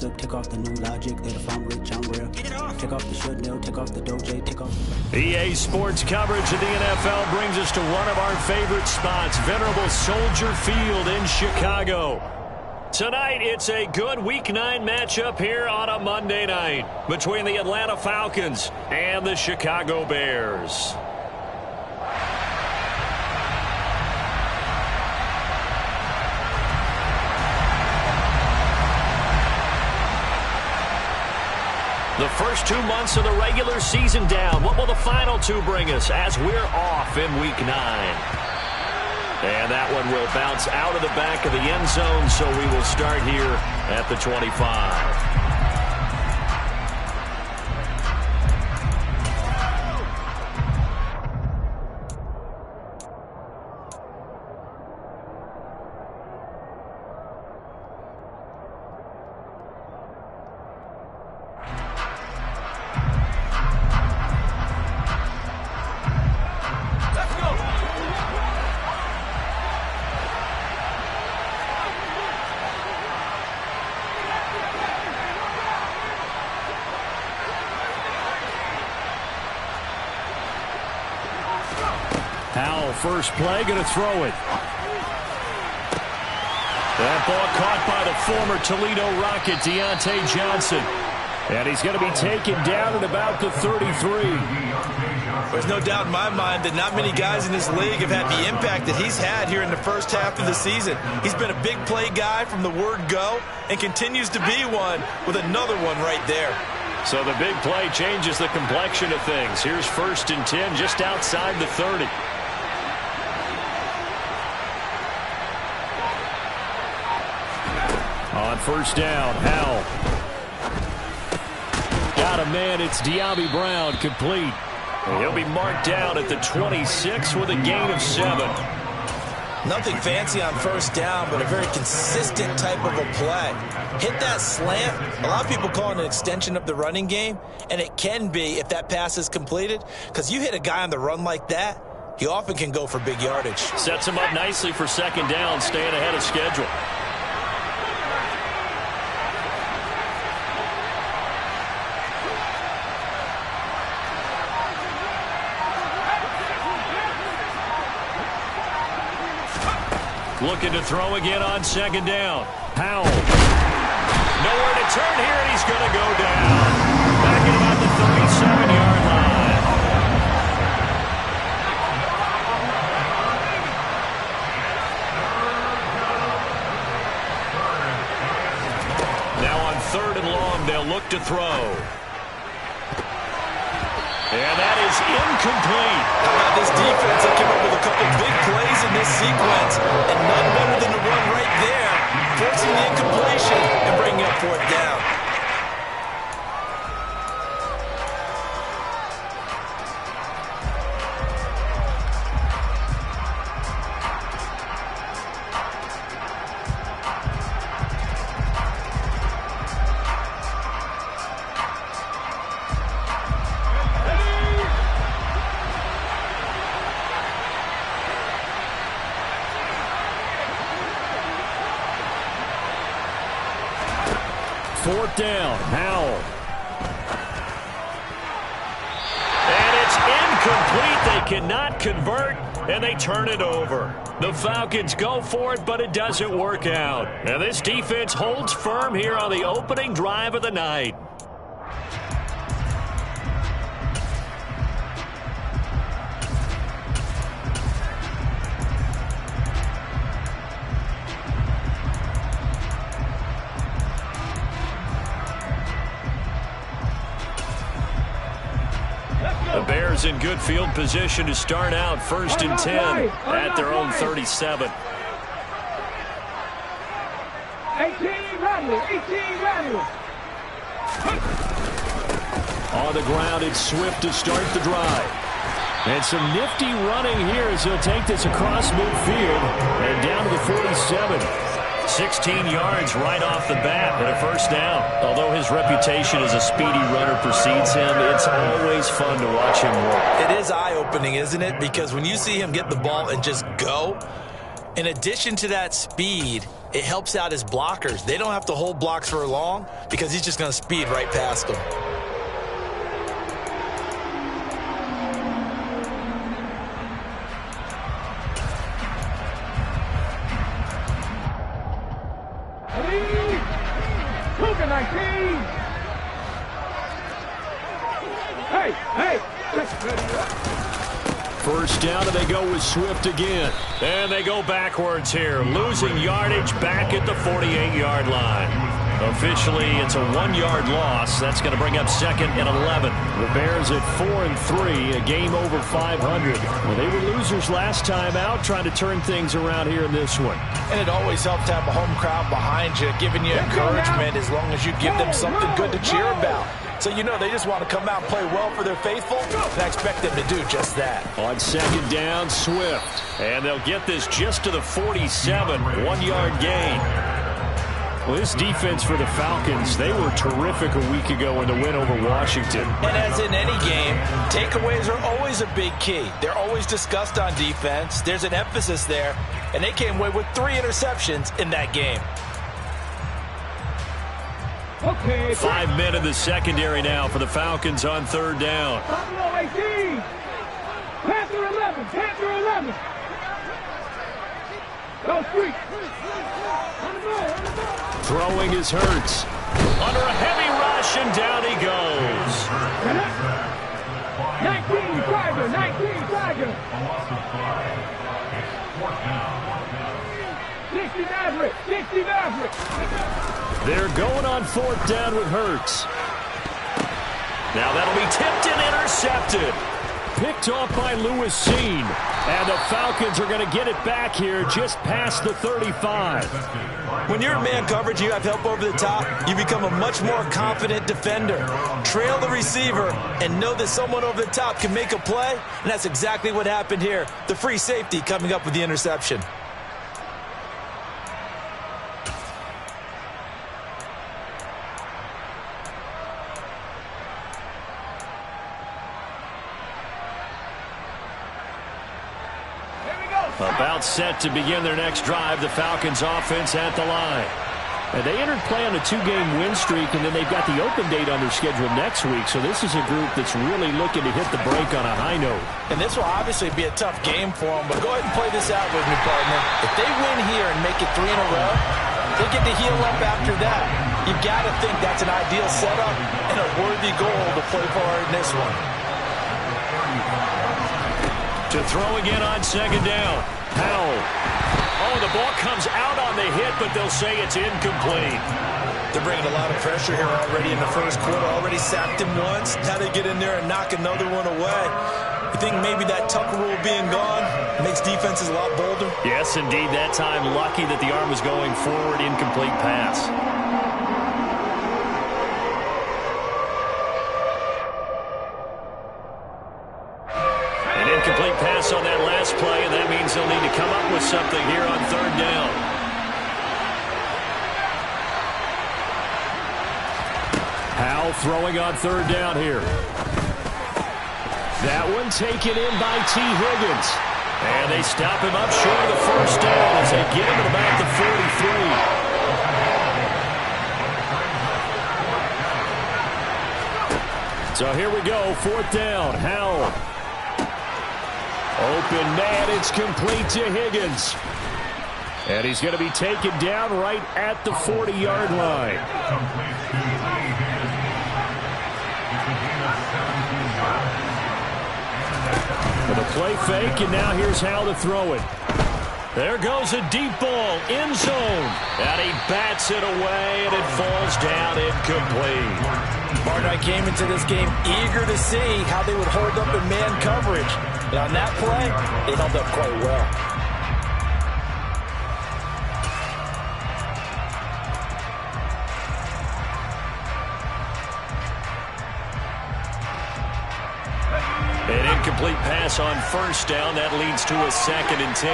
gossip, take off the new logic, that if I'm rich, I'm real. Take off the Chanel, take off the Doja, take off... EA Sports coverage of the NFL brings us to one of our favorite spots, venerable Soldier Field in Chicago. Tonight, it's a good Week 9 matchup here on a Monday night between the Atlanta Falcons and the Chicago Bears. The first 2 months of the regular season down. What will the final two bring us as we're off in Week 9? And that one will bounce out of the back of the end zone, so we will start here at the 25. First play, going to throw it. That ball caught by the former Toledo Rocket, Deontay Johnson. And he's going to be taken down at about the 33. There's no doubt in my mind that not many guys in this league have had the impact that he's had here in the first half of the season. He's been a big play guy from the word go and continues to be one with another one right there. So the big play changes the complexion of things. Here's 1st and 10 just outside the 30. On first down, Howell. Got a man, it's De'Ami Brown, complete. He'll be marked down at the 26 with a gain of 7. Nothing fancy on first down, but a very consistent type of a play. Hit that slant. A lot of people call it an extension of the running game, and it can be if that pass is completed, because you hit a guy on the run like that, he often can go for big yardage. Sets him up nicely for second down, staying ahead of schedule. Looking to throw again on second down. Howell. Nowhere to turn here, and he's going to go down. Back at about the 37-yard line. Now on 3rd and long, they'll look to throw. And that is incomplete. How about this defense? They came up with a couple big plays in this sequence, and none better than the run right there, forcing the incompletion and bringing up 4th down. Fourth down, Howell. And it's incomplete. They cannot convert, and they turn it over. The Falcons go for it, but it doesn't work out. And this defense holds firm here on the opening drive of the night. The Bears in good field position to start out 1st and 10 at their own 37. 18 ready. On the ground, it's Swift to start the drive. And some nifty running here as he'll take this across midfield and down to the 47. 16 yards right off the bat and a first down. Although his reputation as a speedy runner precedes him, it's always fun to watch him work. It is eye-opening, isn't it? Because when you see him get the ball and just go, in addition to that speed it helps out his blockers. They don't have to hold blocks for long because he's just going to speed right past them. First down, and they go with Swift again. And they go backwards here, losing yardage back at the 48-yard line. Officially, it's a 1-yard loss. That's going to bring up 2nd and 11. The Bears at 4-3, a game over 500. Well, they were losers last time out, trying to turn things around here in this one. And it always helps to have a home crowd behind you, giving you encouragement as long as you give them something good to cheer about. So you know they just want to come out and play well for their faithful, and I expect them to do just that. On 2nd down, Swift. And they'll get this just to the 47, 1-yard gain. Well, this defense for the Falcons, they were terrific a week ago in the win over Washington. And as in any game, takeaways are always a big key. They're always discussed on defense. There's an emphasis there, and they came away with 3 interceptions in that game. Okay. 5 men in the secondary now for the Falcons on 3rd down. Buffalo 18. Panther 11. Panther 11. Go street. Throwing is Hurts. Under a heavy rush, and down he goes. 19 Tiger. 19 Tiger. 60 Maverick. 60 Maverick. They're going on 4th down with Hurts. Now that'll be tipped and intercepted. Picked off by Lewis Seen. And the Falcons are going to get it back here just past the 35. When you're in man coverage, you have help over the top, you become a much more confident defender. Trail the receiver and know that someone over the top can make a play, and that's exactly what happened here. The free safety coming up with the interception. About set to begin their next drive, the Falcons offense at the line. And they entered play on a 2-game win streak, and then they've got the open date on their schedule next week. So this is a group that's really looking to hit the break on a high note. And this will obviously be a tough game for them, but go ahead and play this out with me, partner. If they win here and make it 3 in a row, they get to heal up after that. You've got to think that's an ideal setup and a worthy goal to play for in this one. To throw again on 2nd down. Howell. Oh, the ball comes out on the hit, but they'll say it's incomplete. They're bringing a lot of pressure here already in the first quarter. Already sacked him once. Now they get in there and knock another one away. You think maybe that Tucker rule being gone makes defenses a lot bolder? Yes, indeed. That time, lucky that the arm was going forward. Incomplete pass. Incomplete pass on that last play, and that means they'll need to come up with something here on 3rd down. Howell throwing on 3rd down here. That one taken in by T. Higgins. And they stop him up short of the 1st down as they get him at about the 43. So here we go, 4th down. Howell. Open man, it's complete to Higgins. And he's going to be taken down right at the 40-yard line. With a play fake, and now here's how to throw it. There goes a deep ball, end zone. And he bats it away, and it falls down incomplete. Martin, I came into this game eager to see how they would hold up in man coverage. And on that play, they held up quite well. An incomplete pass on 1st down. That leads to a 2nd and 10.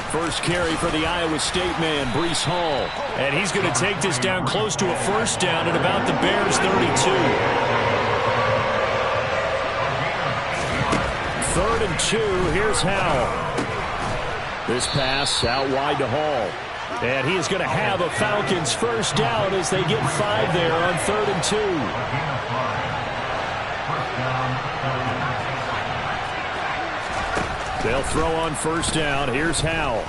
First carry for the Iowa State man, Breece Hall. And he's going to take this down close to a 1st down at about the Bears' 32. 3rd and 2, here's Howell. This pass out wide to Hall. And he is going to have a Falcons first down as they get 5 there on 3rd and 2. They'll throw on first down. Here's Howell.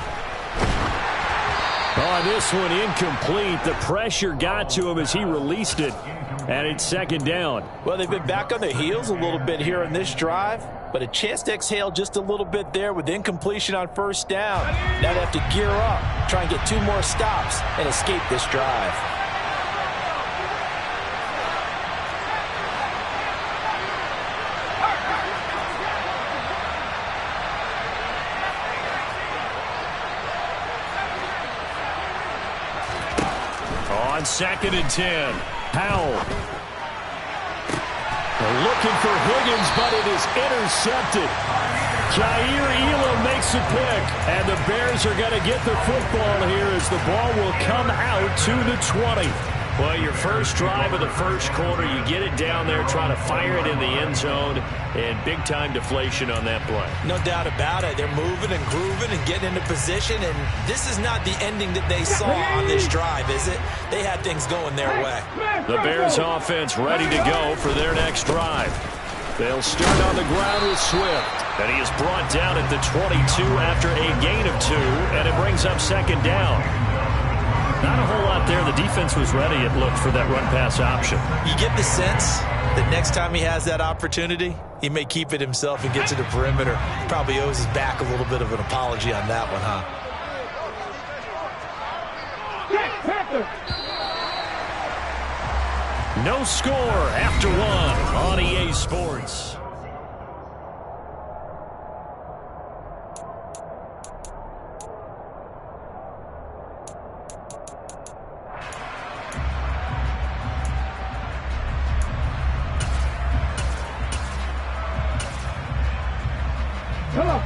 Oh, this one incomplete. The pressure got to him as he released it. And it's 2nd down. Well, they've been back on their heels a little bit here in this drive, but a chance to exhale just a little bit there with incompletion on first down. Now they have to gear up, try and get 2 more stops, and escape this drive. On 2nd and 10. Howell. They're looking for Higgins, but it is intercepted. Jair Elam makes a pick, and the Bears are going to get the football here as the ball will come out to the 20. Well, your first drive of the first quarter, you get it down there, try to fire it in the end zone, and big-time deflation on that play. No doubt about it. They're moving and grooving and getting into position, and this is not the ending that they saw on this drive, is it? They had things going their way. The Bears offense ready to go for their next drive. They'll start on the ground with Swift, and he is brought down at the 22 after a gain of 2, and it brings up 2nd down. Not a whole lot there. The defense was ready, it looked, for that run-pass option. You get the sense that next time he has that opportunity, he may keep it himself and get to the perimeter. Probably owes his back a little bit of an apology on that one, huh? No score after 1 on EA Sports.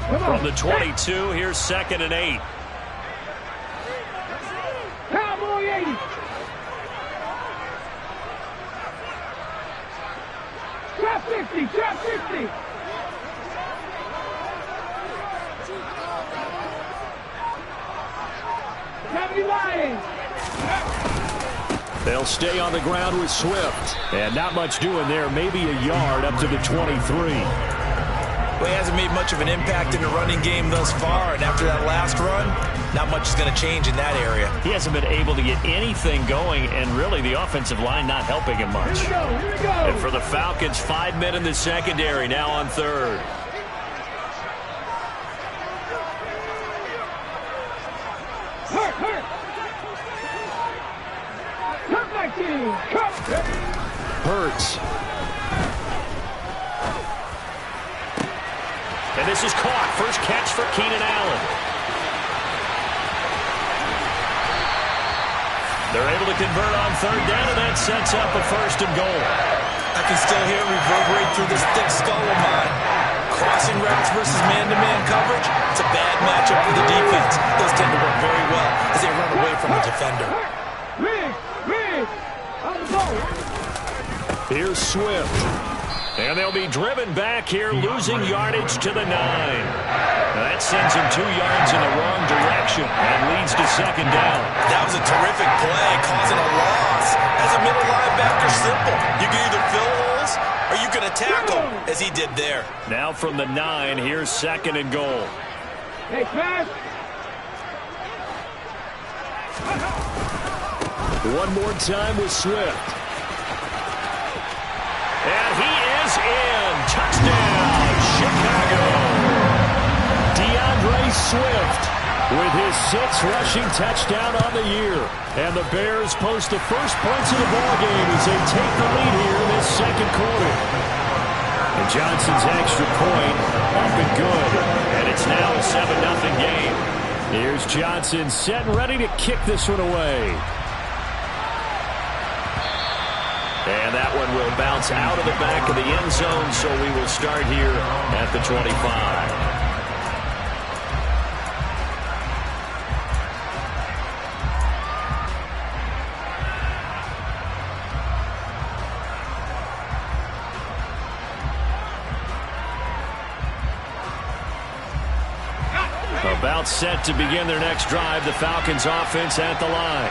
From the 22, here's 2nd and 8. Cowboy 80. Trap 50, trap 50. They'll stay on the ground with Swift. And not much doing there. Maybe a yard up to the 23. Well, he hasn't made much of an impact in the running game thus far, and after that last run, not much is going to change in that area. He hasn't been able to get anything going, and really the offensive line not helping him much. Here we go. And for the Falcons, 5 men in the secondary, now on 3rd. Hurt. Come back in. Hurts. And this is caught. First catch for Keenan Allen. They're able to convert on 3rd down, and that sets up a 1st and goal. I can still hear it reverberate through this thick skull of mine. Crossing routes versus man-to-man coverage, it's a bad matchup for the defense. Those tend to work very well as they run away from the defender. Rig. On the ball. Here's Swift. And they'll be driven back here, losing yardage to the 9. That sends him 2 yards in the wrong direction and leads to 2nd down. That was a terrific play, causing a loss. As a middle linebacker, simple. You can either fill holes or you can attack them, as he did there. Now from the 9, here's 2nd and goal. Hey, pass. One more time with Swift. And he is in. Touchdown, Chicago. DeAndre Swift with his 6th rushing touchdown on the year. And the Bears post the first points of the ballgame as they take the lead here in this 2nd quarter. And Johnson's extra point up and good. And it's now a 7-0 game. Here's Johnson set and ready to kick this one away. And that one will bounce out of the back of the end zone, so we will start here at the 25. About set to begin their next drive, the Falcons offense at the line.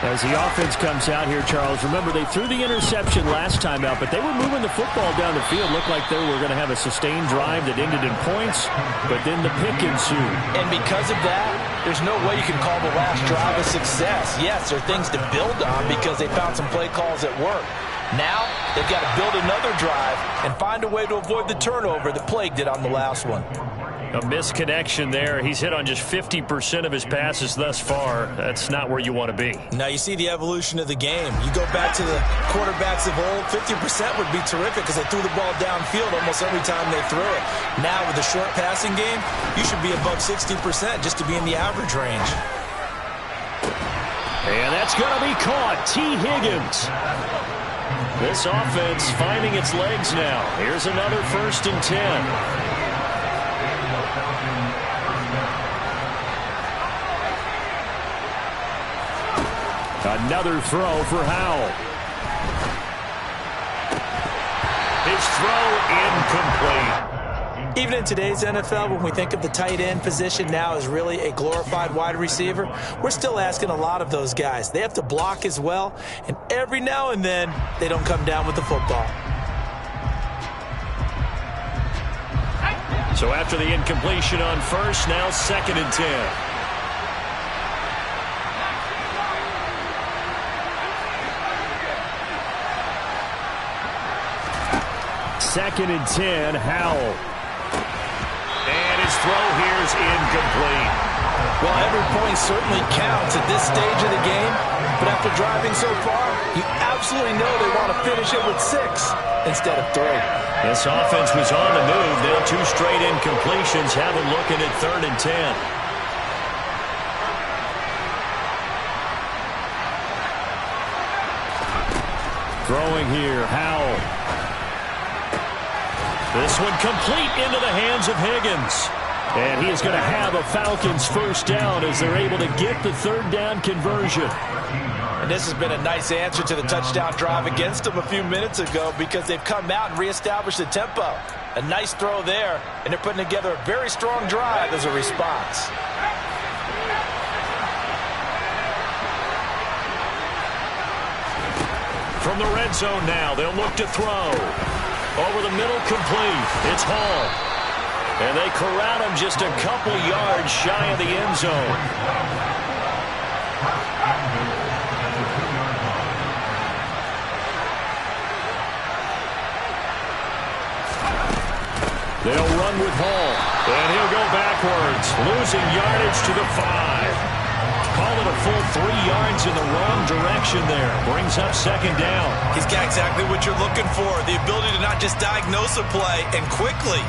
As the offense comes out here, Charles, remember they threw the interception last time out, but they were moving the football down the field. Looked like they were going to have a sustained drive that ended in points, but then the pick ensued. And because of that, there's no way you can call the last drive a success. Yes, there are things to build on because they found some play calls that work. Now, they've got to build another drive and find a way to avoid the turnover that plagued it on the last one. A misconnection there. He's hit on just 50% of his passes thus far. That's not where you want to be. Now you see the evolution of the game. You go back to the quarterbacks of old, 50% would be terrific because they threw the ball downfield almost every time they threw it. Now with the short passing game, you should be above 60% just to be in the average range. And that's going to be caught. T. Higgins. This offense finding its legs now. Here's another 1st and 10. Another throw for Howell. His throw incomplete. Even in today's NFL, when we think of the tight end position now as really a glorified wide receiver, we're still asking a lot of those guys. They have to block as well, and every now and then, they don't come down with the football. So after the incompletion on 1st, now 2nd and 10. 2nd and 10, Howell. And his throw here is incomplete. Well, every point certainly counts at this stage of the game, but after driving so far, you absolutely know they want to finish it with 6 instead of 3. This offense was on the move. Now 2 straight incompletions have them looking at 3rd and 10. Throwing here, Howell. This one complete into the hands of Higgins. And he is going to have a Falcons 1st down as they're able to get the 3rd down conversion. And this has been a nice answer to the touchdown drive against them a few minutes ago because they've come out and reestablished the tempo. A nice throw there, and they're putting together a very strong drive as a response. From the red zone now, they'll look to throw. Over the middle, complete. It's Hall. And they corral him just a couple yards shy of the end zone. They'll run with Hall. And he'll go backwards, losing yardage to the 5. Call it a full 3 yards in the wrong direction there. Brings up 2nd down. He's got exactly what you're looking for. The ability to not just diagnose a play and quickly,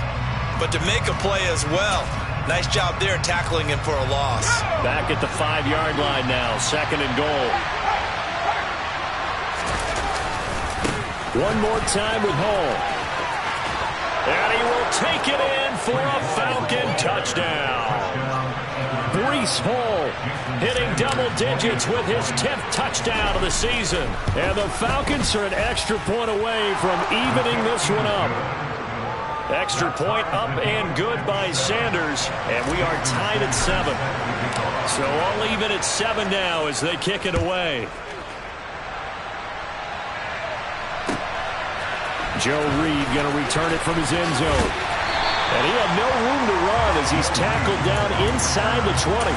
but to make a play as well. Nice job there tackling him for a loss. Back at the 5-yard line now. 2nd and goal. One more time with Hall. And he will take it in for a Falcon touchdown. Breece Hall hitting double digits with his 10th touchdown of the season. And the Falcons are an extra point away from evening this one up. Extra point up and good by Sanders. And we are tied at 7. So all even at 7 now as they kick it away. Joe Reed going to return it from his end zone. And he had no room to run as he's tackled down inside the 20.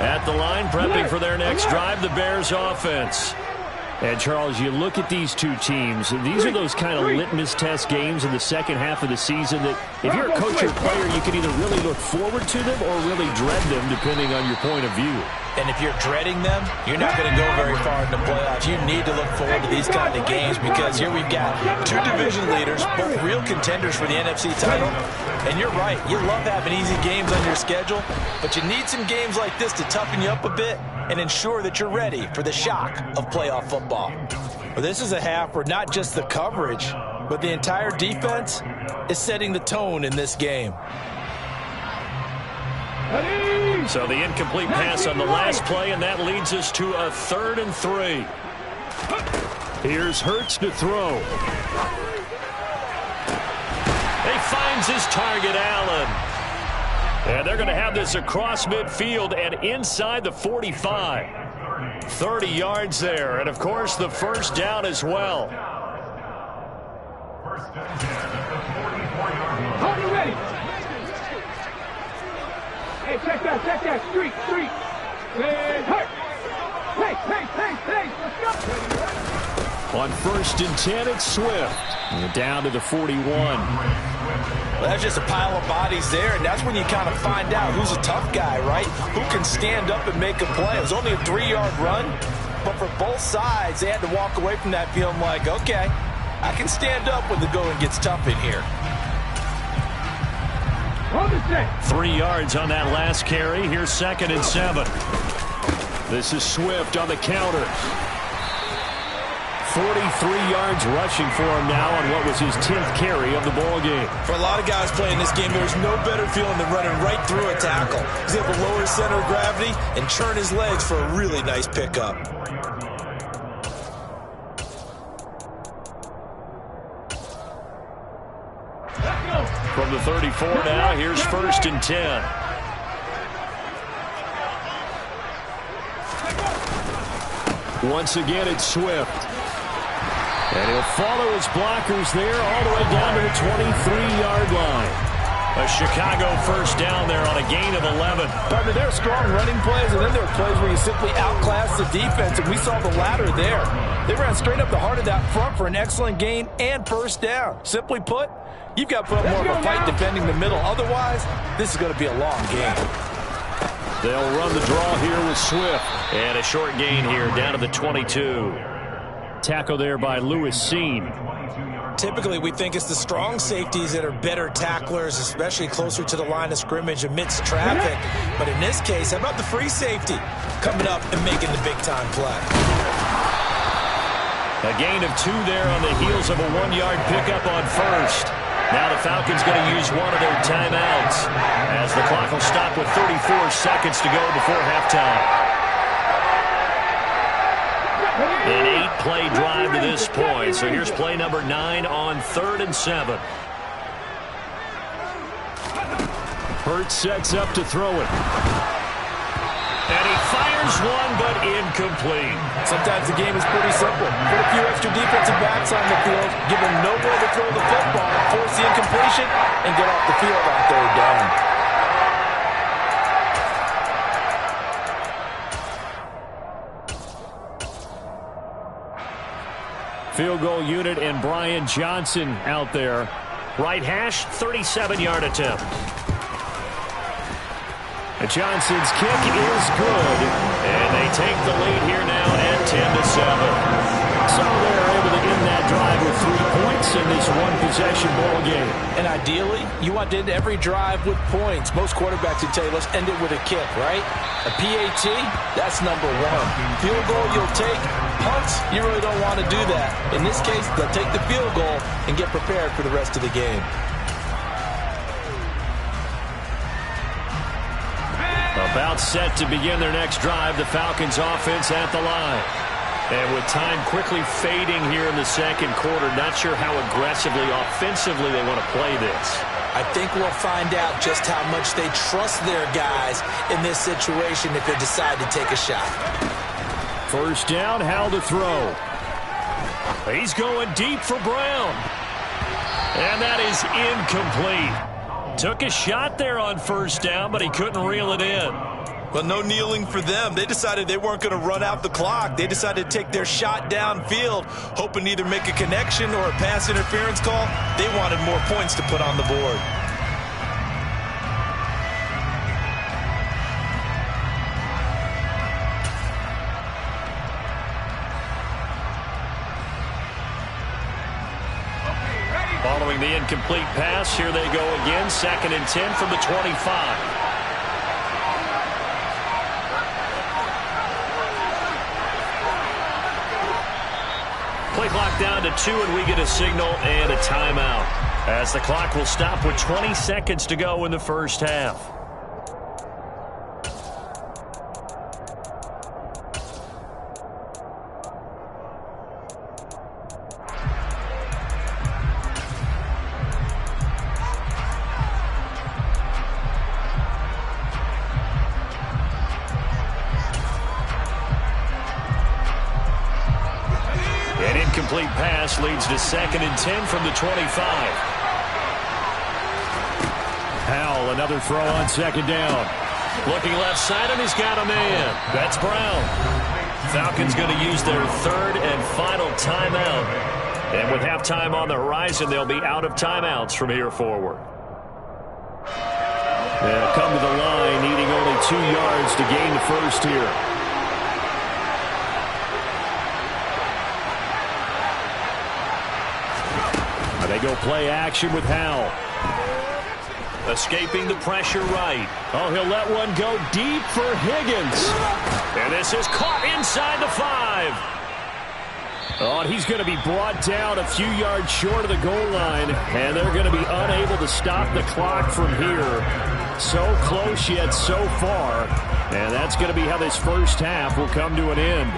At the line, prepping for their next drive, the Bears offense. And, Charles, you look at these two teams, these are those kind of litmus test games in the second half of the season that if you're a coach or player, you can either really look forward to them or really dread them, depending on your point of view. And if you're dreading them, you're not going to go very far in the playoffs. You need to look forward to these kind of games because here we've got 2 division leaders, both real contenders for the NFC title. And you're right, you love having easy games on your schedule, but you need some games like this to toughen you up a bit and ensure that you're ready for the shock of playoff football. Well, this is a half where not just the coverage, but the entire defense is setting the tone in this game. Ready? So the incomplete pass on the last play, and that leads us to a 3rd and 3. Here's Hurts to throw. He finds his target, Allen. And they're going to have this across midfield and inside the 45. 30 yards there, and of course the first down as well. Hold it ready. Hey, check that, street. And hurt. Hey, let's go. On 1st and 10, it's Swift. And down to the 41. Well, that's just a pile of bodies there, and that's when you kind of find out who's a tough guy, right? Who can stand up and make a play. It was only a 3-yard run, but for both sides, they had to walk away from that feeling like, okay, I can stand up when the going gets tough in here. 3 yards on that last carry. Here's 2nd and 7. This is Swift on the counter. 43 yards rushing for him now on what was his 10th carry of the ball game. For a lot of guys playing this game, there's no better feeling than running right through a tackle. He's able to lower his center of gravity and churn his legs for a really nice pickup. From the 34 now, here's 1st and 10. Once again, it's Swift. And he'll follow his blockers there all the way down to the 23-yard line. A Chicago first down there on a gain of 11. Partner, there are strong running plays, and then there are plays where you simply outclass the defense, and we saw the latter there. They ran straight up the heart of that front for an excellent gain and first down. Simply put, you've got to put up more of a fight defending the middle. Otherwise, this is going to be a long game. They'll run the draw here with Swift. And a short gain here down to the 22. Tackle there by Lewis Seen. Typically, we think it's the strong safeties that are better tacklers, especially closer to the line of scrimmage amidst traffic. But in this case, how about the free safety coming up and making the big-time play? A gain of 2 there on the heels of a 1-yard pickup on 1st. Now the Falcons going to use one of their timeouts as the clock will stop with 34 seconds to go before halftime. An 8-play drive to this point. So here's play number 9 on 3rd and 7. Hurts sets up to throw it. And he fires one, but incomplete. Sometimes the game is pretty simple. Put a few extra defensive backs on the field, give them nowhere to throw the football, force the incompletion, and get off the field on 3rd down. Field goal unit and Brian Johnson out there. Right hash, 37-yard attempt. Johnson's kick is good, and they take the lead here now at 10-7. So they're able to end that drive with 3 points in this one-possession ball game. And ideally, you want to end every drive with points. Most quarterbacks would tell you, let's end it with a kick, right? A PAT, that's number 1. Field goal, you'll take. Punts, you really don't want to do that. In this case, they'll take the field goal and get prepared for the rest of the game. About set to begin their next drive, the Falcons offense at the line. And with time quickly fading here in the second quarter, not sure how aggressively, offensively they want to play this. I think we'll find out just how much they trust their guys in this situation if they decide to take a shot. First down, Howell to throw. He's going deep for Brown. And that is incomplete. Took a shot there on first down, but he couldn't reel it in. Well, no kneeling for them. They decided they weren't going to run out the clock. They decided to take their shot downfield, hoping to either make a connection or a pass interference call. They wanted more points to put on the board. Following the incomplete pass, here they go again. 2nd and 10 from the 25. Play clock down to 2, and we get a signal and a timeout, as the clock will stop with 20 seconds to go in the first half. incomplete pass leads to 2nd and 10 from the 25. Howell, another throw on 2nd down. Looking left side, and he's got a man. That's Brown. Falcons going to use their 3rd and final timeout. And with halftime on the horizon, they'll be out of timeouts from here forward. They'll come to the line, needing only 2 yards to gain the first here. They go play action with Howell. Escaping the pressure right. Oh, he'll let one go deep for Higgins. And this is caught inside the 5. Oh, and he's going to be brought down a few yards short of the goal line. And they're going to be unable to stop the clock from here. So close yet so far. And that's going to be how this first half will come to an end.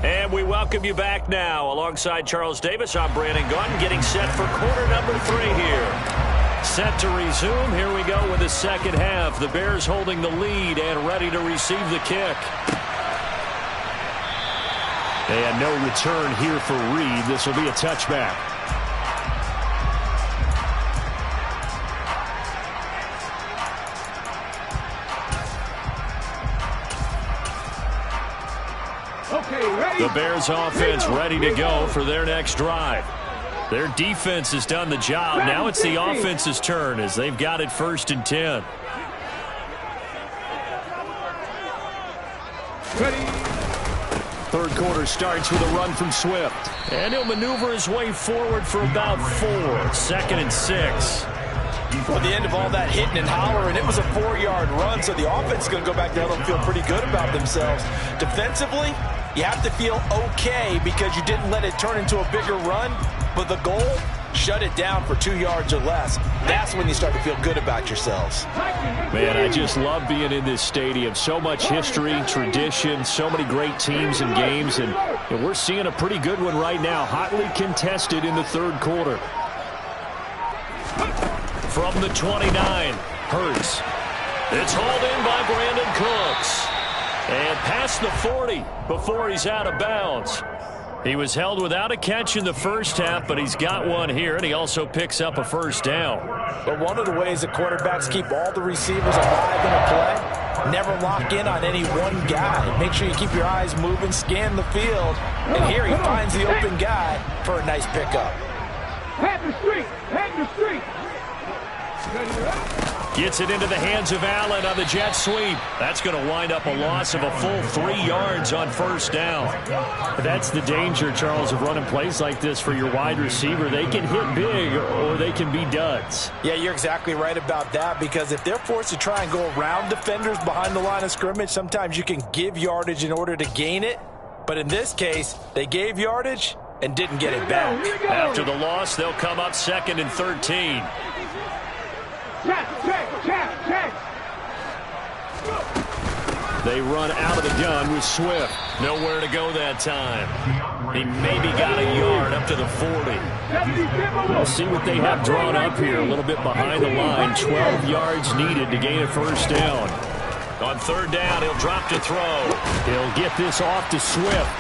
And we welcome you back now. Alongside Charles Davis, I'm Brandon Gaudin, getting set for quarter number 3 here. Set to resume. Here we go with the second half. The Bears holding the lead and ready to receive the kick. And no return here for Reed. This will be a touchback. The Bears offense ready to go for their next drive. Their defense has done the job. Now it's the offense's turn as they've got it 1st and 10. Third quarter starts with a run from Swift. And he'll maneuver his way forward for about 4. 2nd and 6. Well, at the end of all that hitting and hollering, it was a 4-yard run, so the offense is going to go back there and feel pretty good about themselves. Defensively, you have to feel okay because you didn't let it turn into a bigger run, but the goal, shut it down for 2 yards or less. That's when you start to feel good about yourselves. Man, I just love being in this stadium. So much history, tradition, so many great teams and games, and we're seeing a pretty good one right now, hotly contested in the 3rd quarter. From the 29, Hurts. It's hauled in by Brandon Cooks. And past the 40 before he's out of bounds. He was held without a catch in the first half, but he's got one here, and he also picks up a first down. But one of the ways that quarterbacks keep all the receivers alive in a play, never lock in on any one guy. Make sure you keep your eyes moving, scan the field, and here he finds the open guy for a nice pickup. Head the street! Head the street! Gets it into the hands of Allen on the jet sweep. That's going to wind up a loss of a full 3 yards on first down. That's the danger, Charles, of running plays like this for your wide receiver. They can hit big or they can be duds. Yeah, you're exactly right about that, because if they're forced to try and go around defenders behind the line of scrimmage, sometimes you can give yardage in order to gain it. But in this case, they gave yardage and didn't get it back. After the loss, they'll come up 2nd and 13. Check. They run out of the gun with Swift. Nowhere to go that time. He maybe got a yard up to the 40. We'll see what they have drawn up here. A little bit behind the line. 12 yards needed to gain a first down. On 3rd down, he'll drop to throw. He'll get this off to Swift.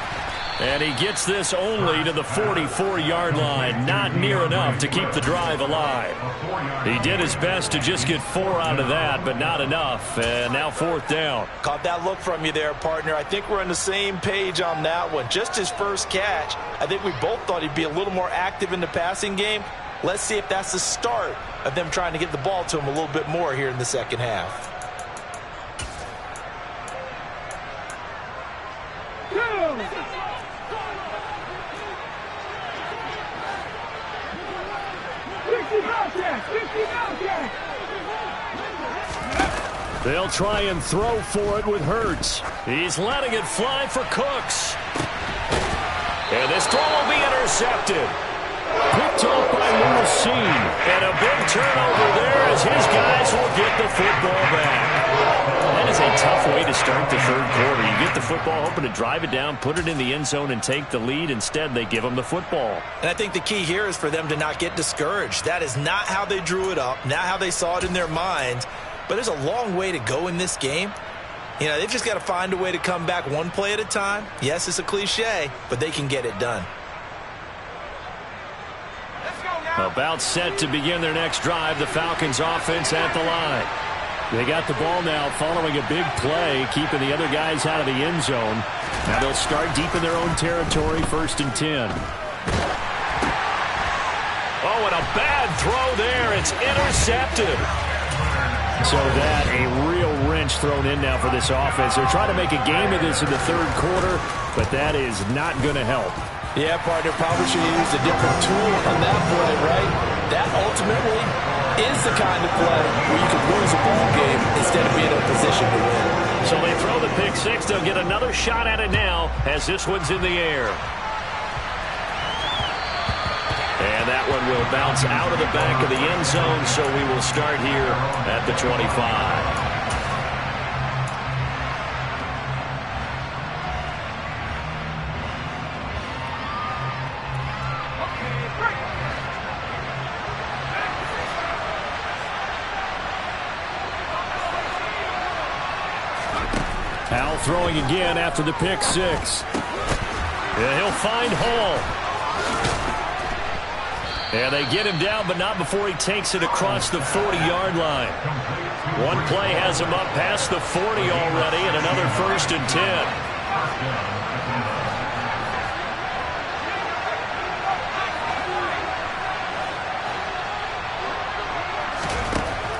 And he gets this only to the 44-yard line. Not near enough to keep the drive alive. He did his best to just get 4 out of that, but not enough. And now 4th down. Caught that look from you there, partner. I think we're on the same page on that one. Just his first catch. I think we both thought he'd be a little more active in the passing game. Let's see if that's the start of them trying to get the ball to him a little bit more here in the second half. They'll try and throw for it with Hurts. He's letting it fly for Cooks. And this throw will be intercepted. Picked off by Lewis scene. And a big turnover there as his guys will get the football back. That is a tough way to start the third quarter. You get the football, hoping to drive it down, put it in the end zone, and take the lead. Instead, they give them the football. And I think the key here is for them to not get discouraged. That is not how they drew it up, not how they saw it in their minds. But there's a long way to go in this game. You know, they've just got to find a way to come back one play at a time. Yes, it's a cliche, but they can get it done. About set to begin their next drive, the Falcons offense at the line. They got the ball now following a big play, keeping the other guys out of the end zone. Now they'll start deep in their own territory, 1st and 10. Oh, and a bad throw there. It's intercepted. So that, a real wrench thrown in now for this offense. They're trying to make a game of this in the third quarter, but that is not going to help. Yeah, partner, probably should have used a different tool on that play, right? That ultimately is the kind of play where you can lose a ball game instead of being in a position to win. So they throw the pick six. They'll get another shot at it now as this one's in the air. And that one will bounce out of the back of the end zone, so we will start here at the 25. Al throwing again after the pick six. Yeah, he'll find Hall. And they get him down, but not before he takes it across the 40-yard line. One play has him up past the 40 already, and another 1st and 10.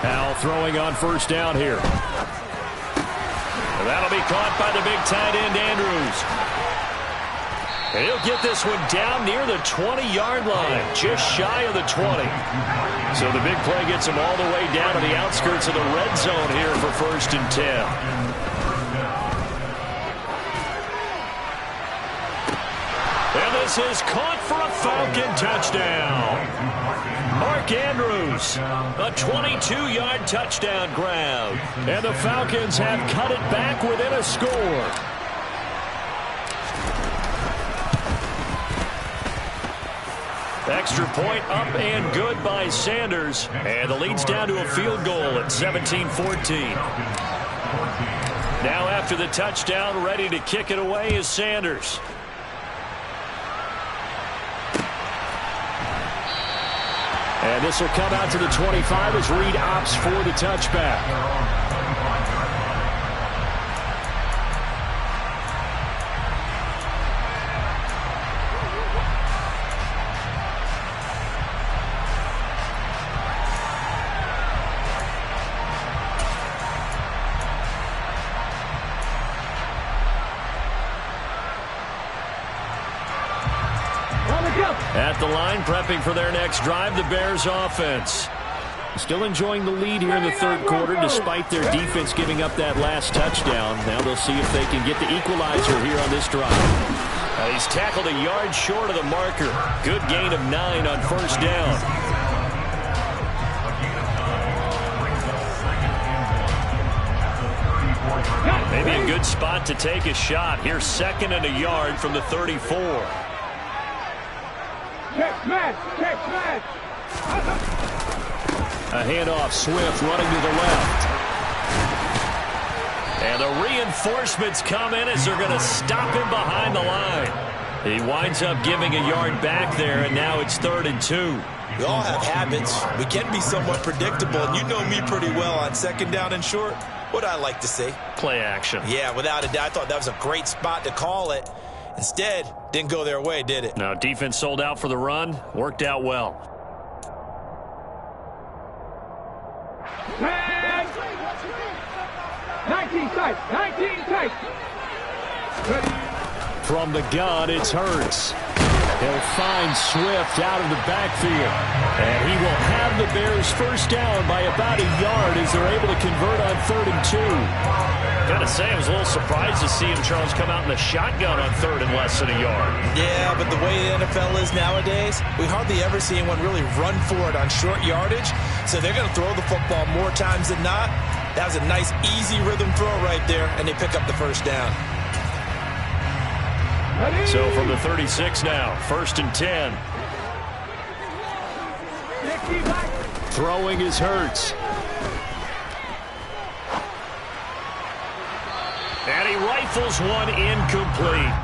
Al throwing on 1st down here. That'll be caught by the big tight end, Andrews. And he'll get this one down near the 20-yard line, just shy of the 20. So the big play gets him all the way down to the outskirts of the red zone here for 1st and 10. And this is caught for a Falcon touchdown. Mark Andrews, a 22-yard touchdown grab. And the Falcons have cut it back within a score. Extra point up and good by Sanders. And the lead's down to a field goal at 17-14. Now after the touchdown, ready to kick it away is Sanders. And this will come out to the 25 as Reed opts for the touchback. At the line, prepping for their next drive, the Bears offense. Still enjoying the lead here in the third quarter, despite their defense giving up that last touchdown. Now they'll see if they can get the equalizer here on this drive. He's tackled a yard short of the marker. Good gain of 9 on 1st down. Maybe a good spot to take a shot. Here's 2nd and a yard from the 34. A handoff, Swift running to the left. And the reinforcements come in as they're going to stop him behind the line. He winds up giving a yard back there, and now it's 3rd and 2. We all have habits. We can be somewhat predictable, and you know me pretty well on 2nd down and short. What I like to see? Play action. Yeah, without a doubt. I thought that was a great spot to call it. Instead, didn't go their way, did it? No, defense sold out for the run. Worked out well. Tag! 19 tight, 19 tight. From the gun, it's Hurts. He'll find Swift out of the backfield. And he will have the Bears first down by about a yard as they're able to convert on 3rd and 2. Gotta say, I was a little surprised to see him, Charles, come out in the shotgun on 3rd and less than a yard. Yeah, but the way the NFL is nowadays, we hardly ever see anyone really run for it on short yardage. So they're going to throw the football more times than not. That was a nice, easy rhythm throw right there, and they pick up the first down. So from the 36 now, 1st and 10. Throwing is Hurts. And he rifles one incomplete.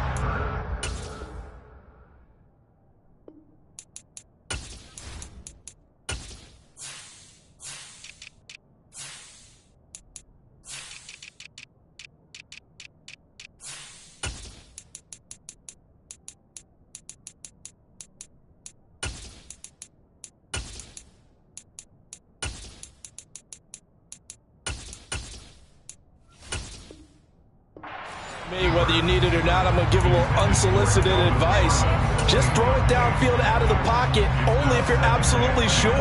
Whether you need it or not, I'm going to give a little unsolicited advice. Just throw it downfield out of the pocket, only if you're absolutely sure.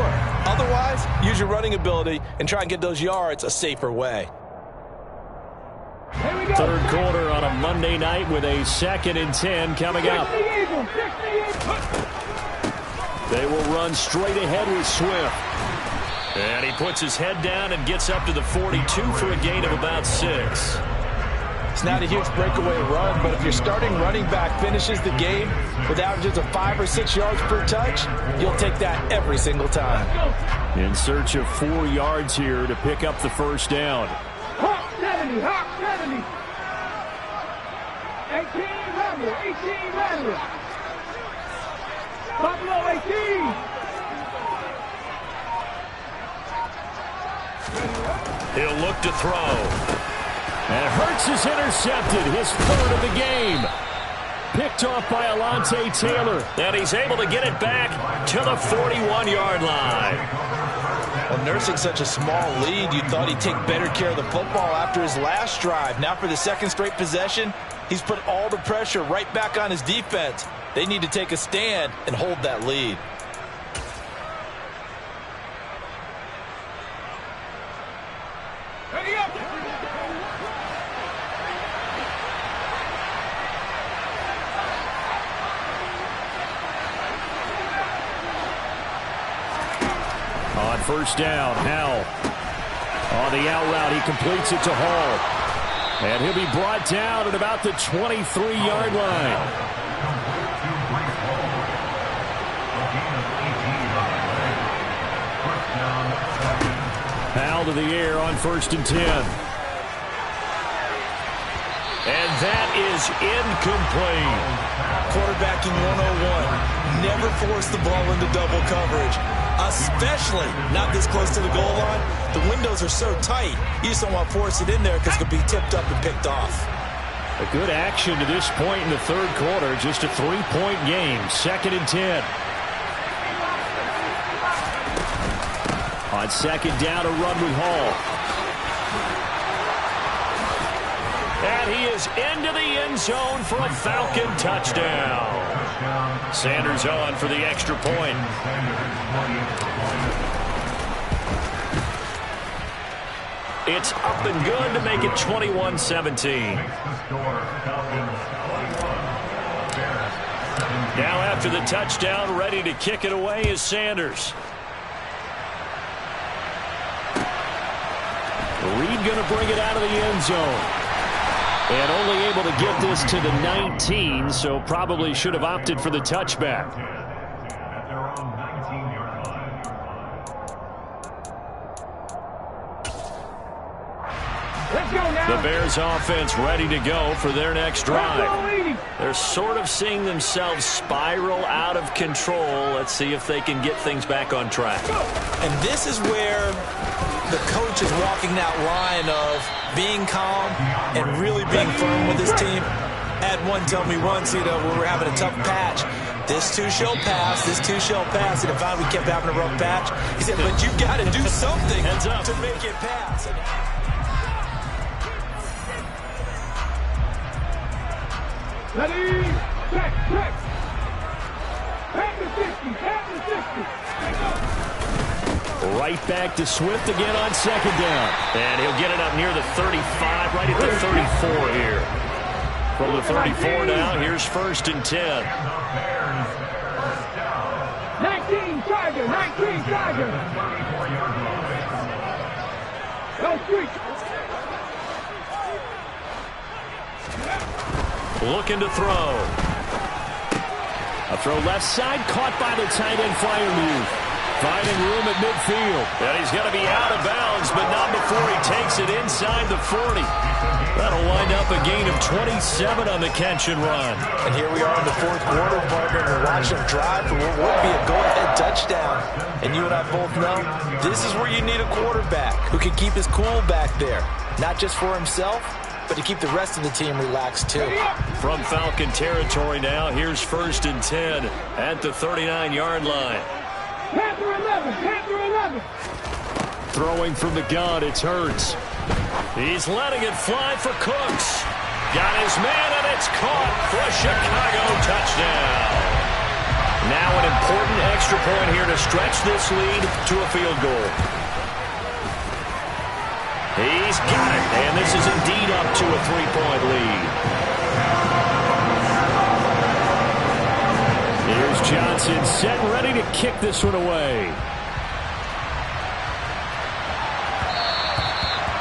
Otherwise, use your running ability and try and get those yards a safer way. 3rd quarter on a Monday night with a 2nd and 10 coming up. They will run straight ahead with Swift. And he puts his head down and gets up to the 42 for a gain of about 6. It's not a huge breakaway run, but if your starting running back finishes the game with averages of 5 or 6 yards per touch, you'll take that every single time. In search of 4 yards here to pick up the first down. Hawk 70, Hawk 70. 18 lateral, 18 lateral. Buffalo 18. He'll look to throw. And Hurts is intercepted, his 3rd of the game. Picked off by Alontae Taylor. And he's able to get it back to the 41-yard line. Well, nursing such a small lead, you thought he'd take better care of the football after his last drive. Now for the 2nd straight possession, he's put all the pressure right back on his defense. They need to take a stand and hold that lead. Ready up. On 1st down, Howell. On the out route, he completes it to Hall. And he'll be brought down at about the 23-yard line. Howell to the air on 1st and 10. And that is incomplete. Quarterbacking 101. Never force the ball into double coverage, especially not this close to the goal line. The windows are so tight, you just don't want to force it in there because it could be tipped up and picked off. A good action to this point in the 3rd quarter. Just a 3-point game. 2nd and 10. On 2nd down, a run with Hall. And he is into the end zone for a Falcon touchdown. Sanders on for the extra point. It's up and good to make it 21-17. Now after the touchdown, ready to kick it away is Sanders. Reed going to bring it out of the end zone. And only able to get this to the 19, so probably should have opted for the touchback. The Bears offense ready to go for their next drive. They're sort of seeing themselves spiral out of control. Let's see if they can get things back on track. And this is where the coach is walking that line of being calm and really being firm with his team. I had one tell me once, when we were having a tough patch, this too shall pass, this too shall pass. And if we kept having a rough patch, he said, but you got to do something to make it pass. Ready, check. Right back to Swift again on second down. And he'll get it up near the 35, right at the 34 here. From the 34 now, here's 1st and 10. 19 Tiger, 19 Tiger. Go street. Looking to throw. A throw left side, caught by the tight end Freiermuth. Finding room at midfield. And he's going to be out of bounds, but not before he takes it inside the 40. That'll wind up a gain of 27 on the catch and run. And here we are in the 4th quarter, partner. We're watching him drive for what would be a go-ahead touchdown. And you and I both know this is where you need a quarterback who can keep his cool back there. Not just for himself, but to keep the rest of the team relaxed too. From Falcon territory now, here's 1st and 10 at the 39-yard line. Panther 11, Panther 11. Throwing from the gun, it's Hurts. He's letting it fly for Cooks. Got his man, and it's caught for a Chicago touchdown. Now an important extra point here to stretch this lead to a field goal. He's got it, and this is indeed up to a 3-point lead. Here's Johnson set and ready to kick this one away.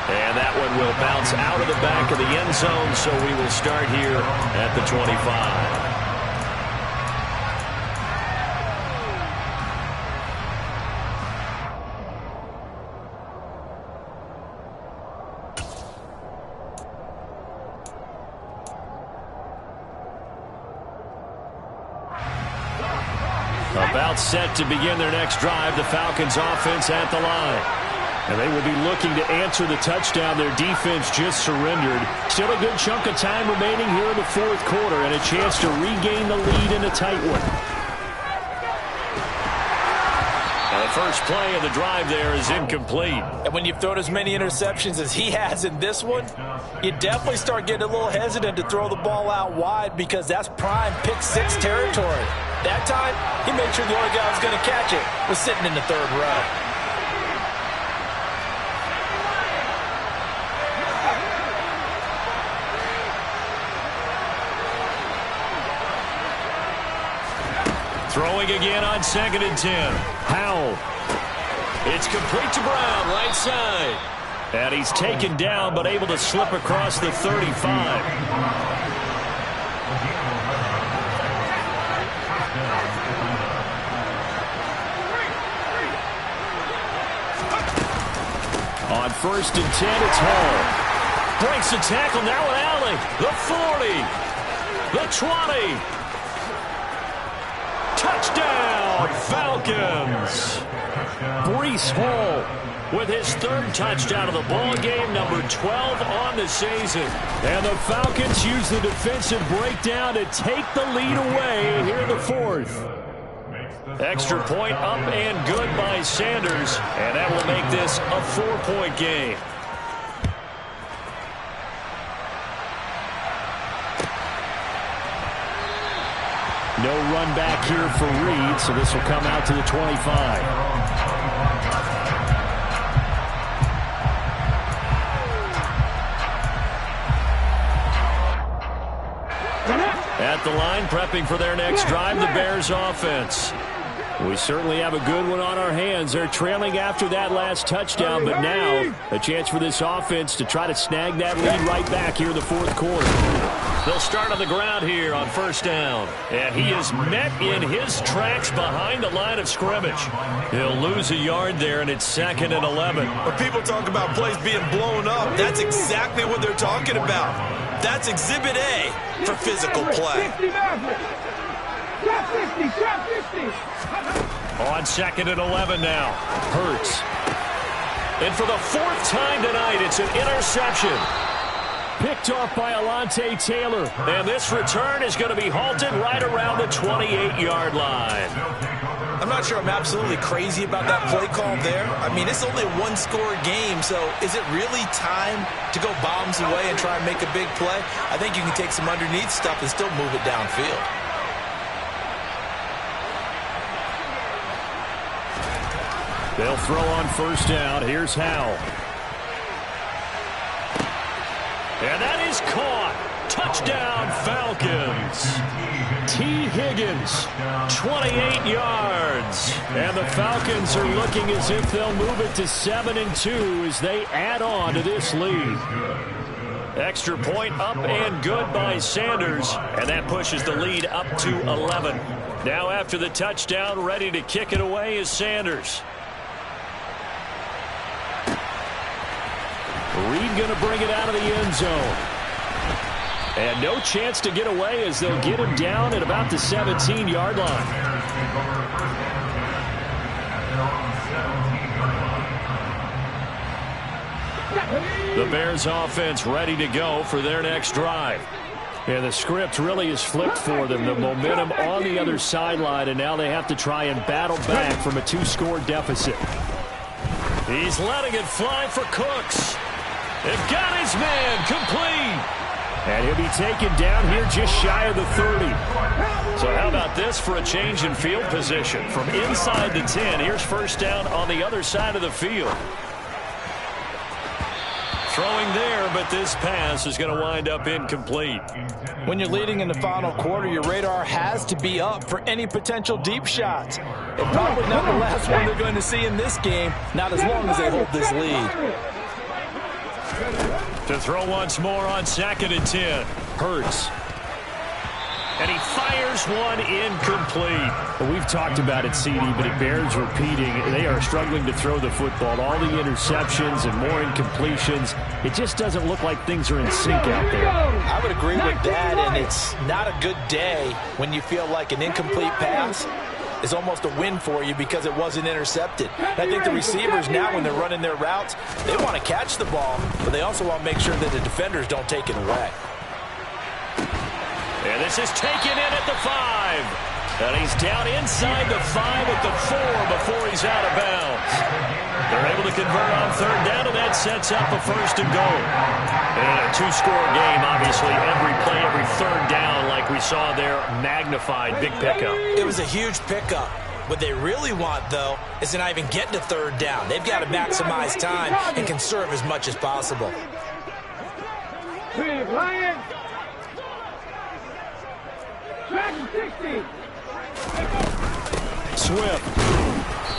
And that one will bounce out of the back of the end zone, so we will start here at the 25. About set to begin their next drive, the Falcons offense at the line. And they will be looking to answer the touchdown their defense just surrendered. Still a good chunk of time remaining here in the 4th quarter and a chance to regain the lead in a tight one. And the first play of the drive there is incomplete. And when you've thrown as many interceptions as he has in this one, you definitely start getting a little hesitant to throw the ball out wide because that's prime pick 6 territory. That time, he made sure the only guy who was going to catch it was sitting in the 3rd row. Throwing again on 2nd and 10. Howell. It's complete to Brown, right side. And he's taken down, but able to slip across the 35. On 1st and 10, it's Hall. Breaks the tackle, now an alley. The 40. The 20. Touchdown, Falcons. Breece Hall with his 3rd touchdown of the ball game, number 12 on the season. And the Falcons use the defensive breakdown to take the lead away here in the 4th. Extra point up and good by Sanders, and that will make this a 4-point game. No run back here for Reed, so this will come out to the 25. At the line, prepping for their next drive, the Bears offense. We certainly have a good one on our hands. They're trailing after that last touchdown, but now a chance for this offense to try to snag that lead right back here in the 4th quarter. They'll start on the ground here on 1st down. And he is met in his tracks behind the line of scrimmage. He'll lose a yard there, and it's 2nd and 11. When people talk about plays being blown up, that's exactly what they're talking about. That's Exhibit A for physical play. On 2nd and 11 now. Hurts. And for the 4th time tonight, it's an interception. Picked off by Alontae Taylor. And this return is going to be halted right around the 28-yard line. I'm not sure I'm absolutely crazy about that play call there. I mean, it's only a 1-score game, so is it really time to go bombs away and try and make a big play? I think you can take some underneath stuff and still move it downfield. They'll throw on first down. Here's Howell. And that is caught. Touchdown, Falcons. T. Higgins, 28 yards. And the Falcons are looking as if they'll move it to 7-2 as they add on to this lead. Extra point up and good by Sanders. And that pushes the lead up to 11. Now after the touchdown, ready to kick it away is Sanders. Reed going to bring it out of the end zone. And no chance to get away as they'll get him down at about the 17-yard line. The Bears offense ready to go for their next drive. And the script really is flipped for them. The momentum on the other sideline, and now they have to try and battle back from a 2-score deficit. He's letting it fly for Cooks. They've got his man complete. And he'll be taken down here just shy of the 30. So how about this for a change in field position? From inside the 10, here's first down on the other side of the field. Throwing there, but this pass is going to wind up incomplete. When you're leading in the final quarter, your radar has to be up for any potential deep shots. And probably not the last one they're going to see in this game, not as long as they hold this lead. To throw once more on 2nd and 10. Hurts. And he fires one incomplete. Well, we've talked about it, CD, but it bears repeating. They are struggling to throw the football. All the interceptions and more incompletions. It just doesn't look like things are in sync out there. I would agree with that, and it's not a good day when you feel like an incomplete pass is almost a win for you because it wasn't intercepted. And I think the receivers now, when they're running their routes, they want to catch the ball, but they also want to make sure that the defenders don't take it away. And this is taken in at the 5. And he's down inside the 5 at the 4 before he's out of bounds. They're able to convert on 3rd down, and that sets up a 1st and goal. And a 2-score game, obviously, every play, every 3rd down, like we saw there, magnified. Big pickup. It was a huge pickup. What they really want, though, is to not even get to 3rd down. They've got to maximize time and conserve as much as possible. Lions. Track 60. Swift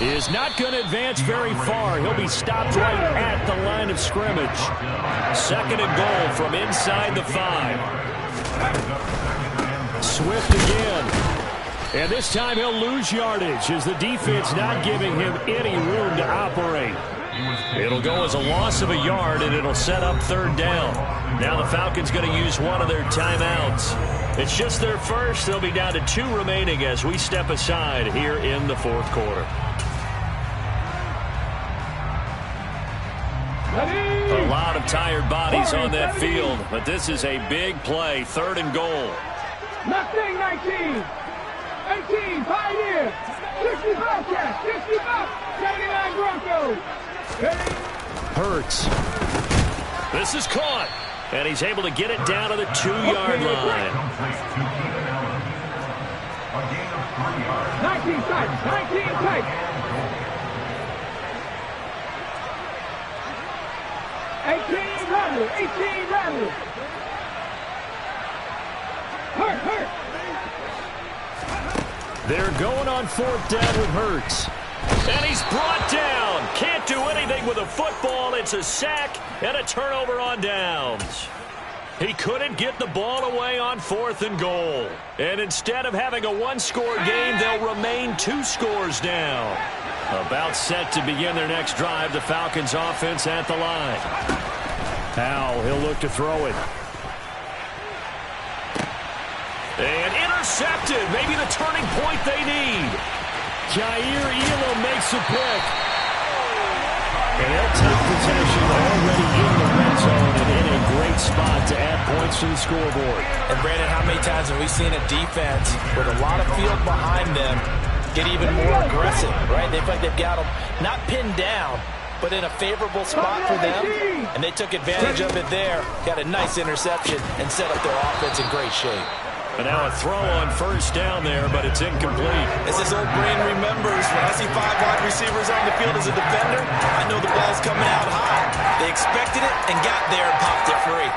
is not going to advance very far. He'll be stopped right at the line of scrimmage. 2nd and goal from inside the 5. Swift again. And this time he'll lose yardage as the defense not giving him any room to operate. It'll go as a loss of a yard, and it'll set up 3rd down. Now the Falcons going to use one of their timeouts. It's just their first. They'll be down to 2 remaining as we step aside here in the 4th quarter. A lot of tired bodies on that field, but this is a big play. 3rd and goal. Mustang 19. 18, Pioneer. 65 Cats. 65. 79 Broncos. Hurts. This is caught. And he's able to get it down to the 2-yard line. 19 tight. 19 tight. 18 Rattler. 18 Rattler. Hurt. They're going on 4th down with Hurts. And he's brought down. Can't do anything with a football. It's a sack and a turnover on downs. He couldn't get the ball away on 4th and goal. And instead of having a 1-score game, they'll remain 2 scores down. About set to begin their next drive. The Falcons offense at the line. Howell, he'll look to throw it. And intercepted. Maybe the turning point they need. Jair Elam makes a pick. And they'll take possession already in the red zone and in a great spot to add points to the scoreboard. And Brandon, how many times have we seen a defense with a lot of field behind them get even more aggressive, right? They feel like they've got them not pinned down, but in a favorable spot for them. And they took advantage of it there, got a nice interception, and set up their offense in great shape. And now a throw on 1st down there, but it's incomplete. As this old brain remembers, when I see 5 wide receivers on the field as a defender, I know the ball's coming out high. They expected it and got there and popped it free.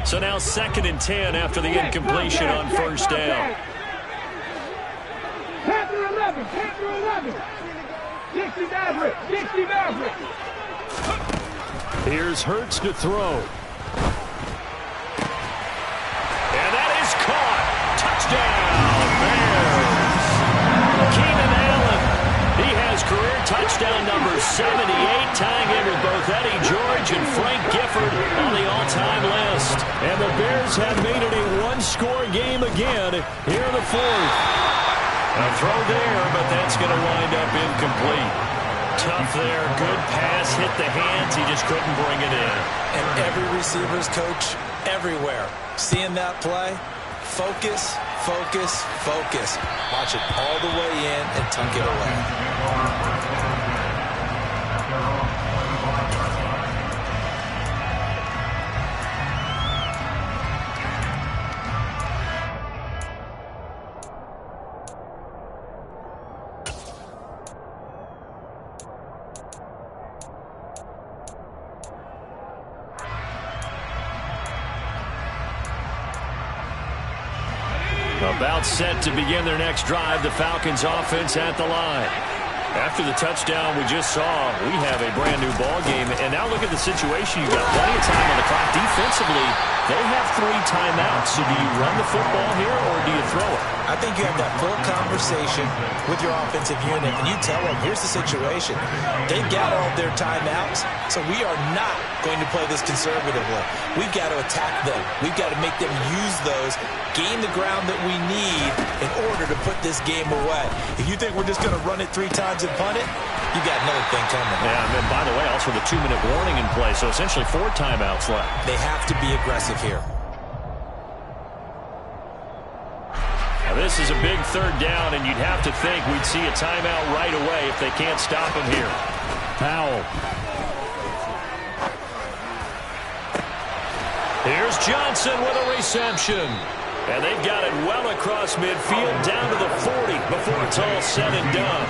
So now 2nd and 10 after the incompletion on first down. Panther 11, Panther 11. 60 Maverick, 60 Maverick. Here's Hurts to throw. And that is caught. Touchdown, Bears. Keenan Allen. He has career touchdown number 78, tying in with both Eddie George and Frank Gifford on the all-time list. And the Bears have made it a one-score game again here in the 4th. A throw there, but that's going to wind up incomplete. Tough there. Good pass. Hit the hands. He just couldn't bring it in. And every receiver's coach everywhere. Seeing that play, focus, focus, focus. Watch it all the way in and tuck it away. About set to begin their next drive, the Falcons offense at the line. After the touchdown we just saw, we have a brand new ball game. And now look at the situation. You've got plenty of time on the clock. Defensively, they have 3 timeouts. So do you run the football here or do you throw it? I think you have that full conversation with your offensive unit, and you tell them, here's the situation. They've got all of their timeouts, so we are not going to play this conservatively. We've got to attack them. We've got to make them use those, gain the ground that we need in order to put this game away. If you think we're just going to run it 3 times and punt it, you got another thing coming. Yeah, and then, by the way, also the 2-minute warning in play, so essentially 4 timeouts left. They have to be aggressive here. Now, this is a big 3rd down, and you'd have to think we'd see a timeout right away if they can't stop him here. Powell. Here's Johnson with a reception. And they've got it well across midfield down to the 40 before it's all said and done.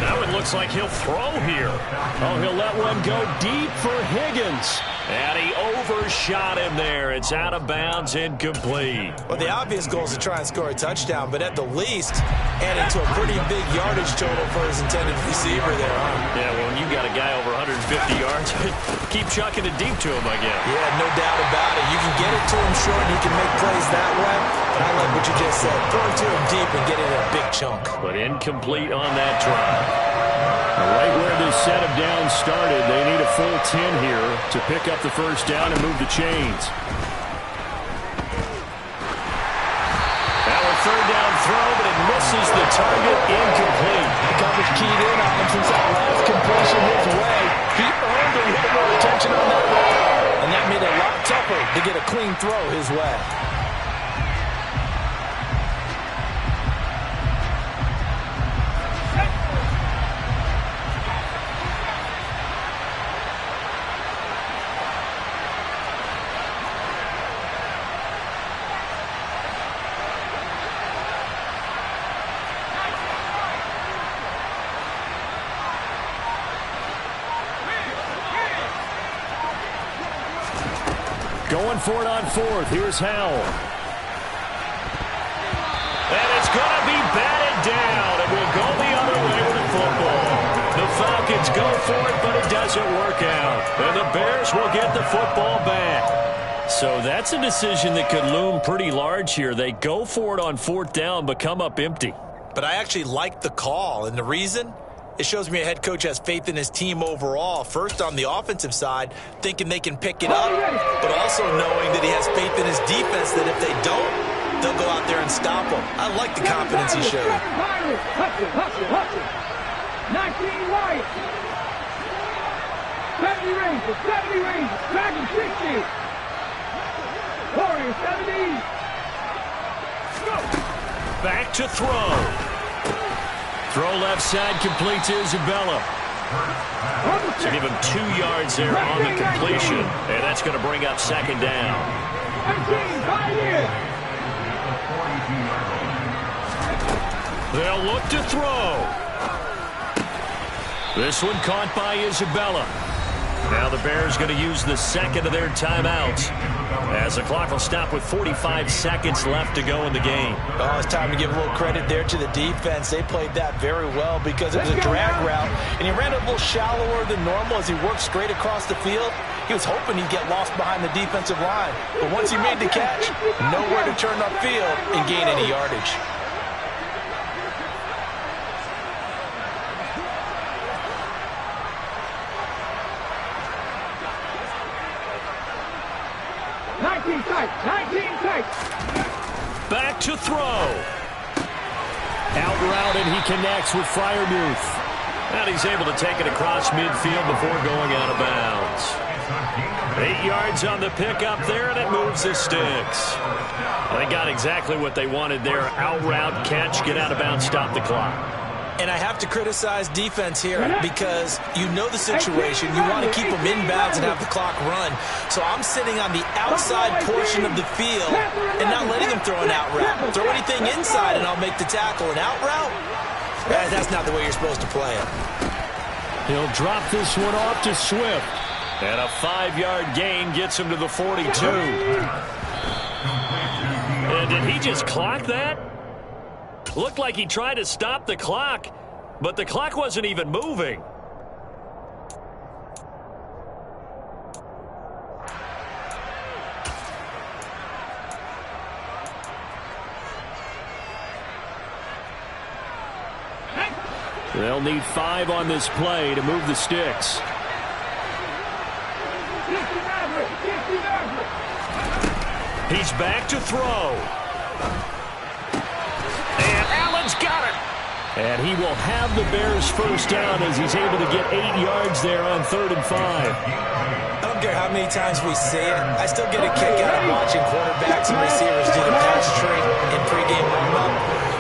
Now it looks like he'll throw here. Oh, he'll let one go deep for Higgins. And he overshot him there. It's out of bounds, incomplete. Well, the obvious goal is to try and score a touchdown, but at the least, adding to a pretty big yardage total for his intended receiver there, huh? Yeah, well, when you've got a guy over 150 yards, keep chucking it deep to him, I guess. Yeah, no doubt about it. You can get it to him short, and he can make plays that way. But I like what you just said. Throw it to him deep and get it in a big chunk. But incomplete on that drive. Right where this set of downs started, they need a full 10 here to pick up the 1st down and move the chains. Now a 3rd down throw, but it misses the target, incomplete. The coverage keyed in on him since that last completion his way. He earned a little more attention on that one, and that made it a lot tougher to get a clean throw his way. Going for it on 4th. Here's Howell. And it's going to be batted down. It will go the other way with the football. The Falcons go for it, but it doesn't work out. And the Bears will get the football back. So that's a decision that could loom pretty large here. They go for it on 4th down, but come up empty. But I actually like the call, and the reason? It shows me a head coach has faith in his team overall. First, on the offensive side, thinking they can pick it up, but also knowing that he has faith in his defense that if they don't, they'll go out there and stop them. I like the confidence he showed. Hustle. 19 Wyatt. 70 Rangers, Dragon 60. Warriors 70. Go. Back to throw. Throw left side, complete to Isabella. So give him 2 yards there on the completion. And that's going to bring up second down. They'll look to throw. This one caught by Isabella. Now the Bears going to use the second of their timeouts as the clock will stop with 45 seconds left to go in the game. Oh, it's time to give a little credit there to the defense. They played that very well because it was a drag route, and he ran a little shallower than normal as he worked straight across the field. He was hoping he'd get lost behind the defensive line, but once he made the catch, nowhere to turn upfield and gain any yardage. Back to throw. Out route, and he connects with Freiermuth. And he's able to take it across midfield before going out of bounds. 8 yards on the pickup there, and it moves the sticks. They got exactly what they wanted there. Out route, catch, get out of bounds, stop the clock. And I have to criticize defense here because you know the situation. You want to keep them inbounds and have the clock run. So I'm sitting on the outside portion of the field and not letting them throw an out route. Throw anything inside and I'll make the tackle. An out route? That's not the way you're supposed to play it. He'll drop this one off to Swift. And a 5-yard gain gets him to the 42. And did he just clock that? Looked like he tried to stop the clock, but the clock wasn't even moving. They'll need 5 on this play to move the sticks. He's back to throw. And Allen's got it. And he will have the Bears first down as he's able to get 8 yards there on 3rd and 5. I don't care how many times we see it. I still get a kick out of watching quarterbacks and receivers do the pass tree in pregame warm-up.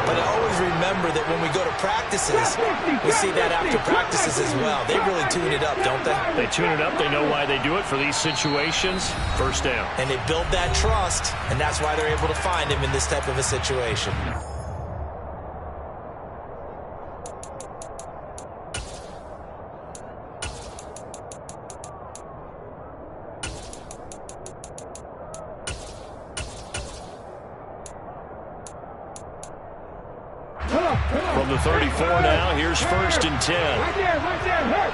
But I always remember that when we go to practices, we see that after practices as well. They really tune it up, don't they? They tune it up. They know why they do it for these situations. First down. And they build that trust, and that's why they're able to find him in this type of a situation. From the 34 now, here's 1st and 10. Right there, hurt.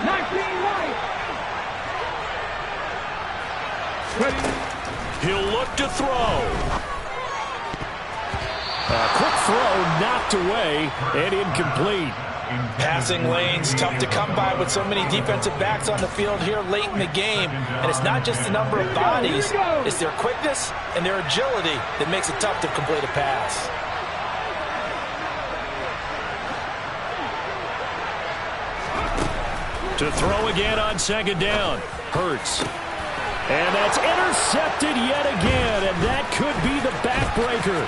19 right. He'll look to throw. A quick throw knocked away and incomplete. Passing lanes, tough to come by with so many defensive backs on the field here late in the game. And it's not just the number of bodies, it's their quickness and their agility that makes it tough to complete a pass. To throw again on 2nd down. Hurts. And that's intercepted yet again, and that could be the backbreaker.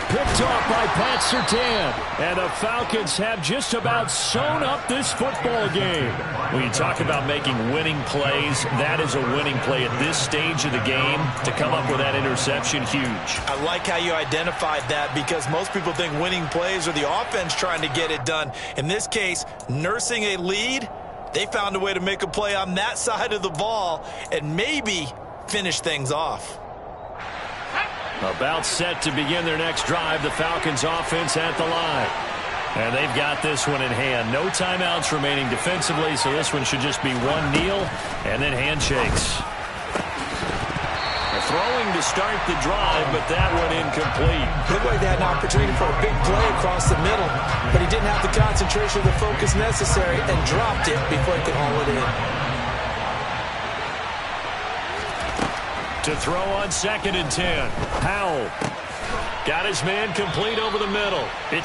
Picked off by Pat Surtain. And the Falcons have just about sewn up this football game. When you talk about making winning plays, that is a winning play at this stage of the game. To come up with that interception, huge. I like how you identified that because most people think winning plays are the offense trying to get it done. In this case, nursing a lead, they found a way to make a play on that side of the ball and maybe finish things off. About set to begin their next drive, the Falcons offense at the line. And they've got this one in hand. No timeouts remaining defensively, so this one should just be one kneel and then handshakes. They're throwing to start the drive, but that one incomplete. Looked like they had an opportunity for a big play across the middle, but he didn't have the concentration or the focus necessary and dropped it before he could haul it in. To throw on 2nd and 10. Powell got his man complete over the middle. It's